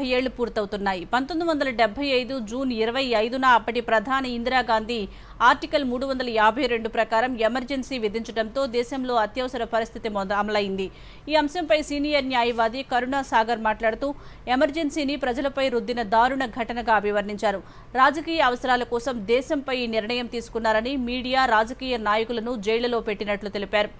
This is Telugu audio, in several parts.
70 ఏళ్లు పూర్తవుతున్నాయి. 1975 జూన్ 25న అప్పటి ప్రధాని ఇందిరాగాంధీ ఆర్టికల్ 352 ప్రకారం ఎమర్జెన్సీ విధించడంతో దేశంలో అత్యవసర పరిస్థితి అమలైంది. ఈ అంశంపై సీనియర్ న్యాయవాది కరుణా సాగర్ మాట్లాడుతూ ఎమర్జెన్సీని ప్రజలపై రుద్దిన దారుణ ఘటనగా అభివర్ణించారు. రాజకీయ అవసరాల కోసం దేశంపై ఈ నిర్ణయం తీసుకున్నారని, మీడియా, రాజకీయ నాయకులను జైళ్లలో పెట్టినట్లు తెలిపారు.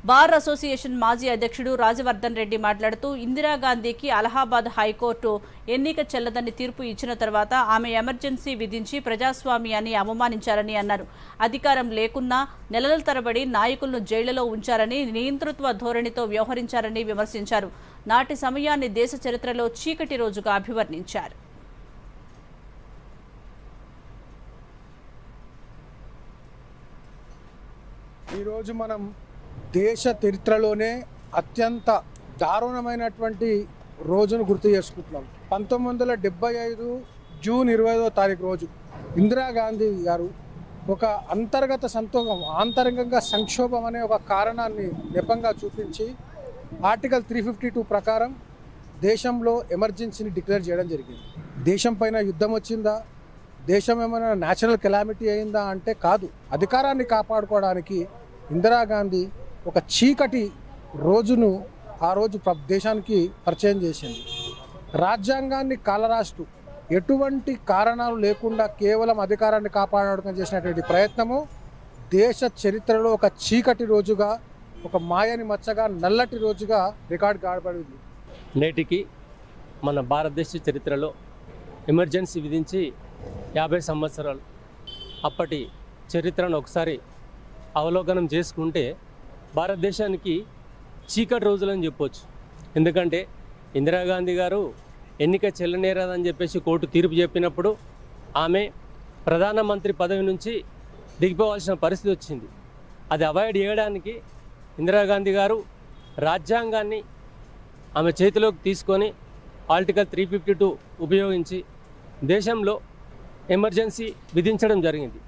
బార్ అసోసియేషన్ మాజీ అధ్యక్షుడు రాజవర్ధన్ రెడ్డి మాట్లాడుతూ ఇందిరాగాంధీకి అలహాబాద్ హైకోర్టు ఎన్నిక చెల్లదని తీర్పు ఇచ్చిన తర్వాత ఆమె ఎమర్జెన్సీ విధించి ప్రజాస్వామ్యాన్ని అవమానించారని అన్నారు. అధికారం లేకున్నా నెలల తరబడి నాయకులను జైళ్లలో ఉంచారని, నియంతృత్వ ధోరణితో వ్యవహరించారని విమర్శించారు. నాటి సమయాన్ని దేశ చరిత్రలో చీకటి రోజుగా అభివర్ణించారు. ఈరోజు మనం దేశ చరిత్రలోనే అత్యంత దారుణమైనటువంటి రోజును గుర్తు చేసుకుంటున్నాం. 1975 జూన్ 25వ తారీఖు రోజు ఇందిరాగాంధీ గారు ఒక ఆంతరంగంగా సంక్షోభం అనే ఒక కారణాన్ని నెపంగా చూపించి ఆర్టికల్ 352 ప్రకారం దేశంలో ఎమర్జెన్సీని డిక్లేర్ చేయడం జరిగింది. దేశం పైన యుద్ధం వచ్చిందా, దేశం ఏమైనా న్యాచురల్ కెలామిటీ అయిందా అంటే కాదు. అధికారాన్ని కాపాడుకోవడానికి ఇందిరాగాంధీ ఒక చీకటి రోజును ఆ రోజు దేశానికి పరిచయం చేసింది. రాజ్యాంగాన్ని కాలరాస్తూ ఎటువంటి కారణాలు లేకుండా కేవలం అధికారాన్ని కాపాడడం చేసినటువంటి ప్రయత్నము దేశ చరిత్రలో ఒక చీకటి రోజుగా, ఒక మాయని మచ్చగా, నల్లటి రోజుగా రికార్డు కాబడింది. నేటికి మన భారతదేశ చరిత్రలో ఎమర్జెన్సీ విధించి 50 సంవత్సరాలు. అప్పటి చరిత్రను ఒకసారి అవలోకనం చేసుకుంటే భారతదేశానికి చీకటి రోజులని చెప్పొచ్చు. ఎందుకంటే ఇందిరాగాంధీ గారు ఎన్నిక చెల్లనేరదని చెప్పేసి కోర్టు తీర్పు చెప్పినప్పుడు ఆమె ప్రధానమంత్రి పదవి నుంచి దిగిపోవాల్సిన పరిస్థితి వచ్చింది. అది అవాయిడ్ చేయడానికి ఇందిరాగాంధీ గారు రాజ్యాంగాన్ని ఆమె చేతిలోకి తీసుకొని ఆర్టికల్ 352 ఉపయోగించి దేశంలో ఎమర్జెన్సీ విధించడం జరిగింది.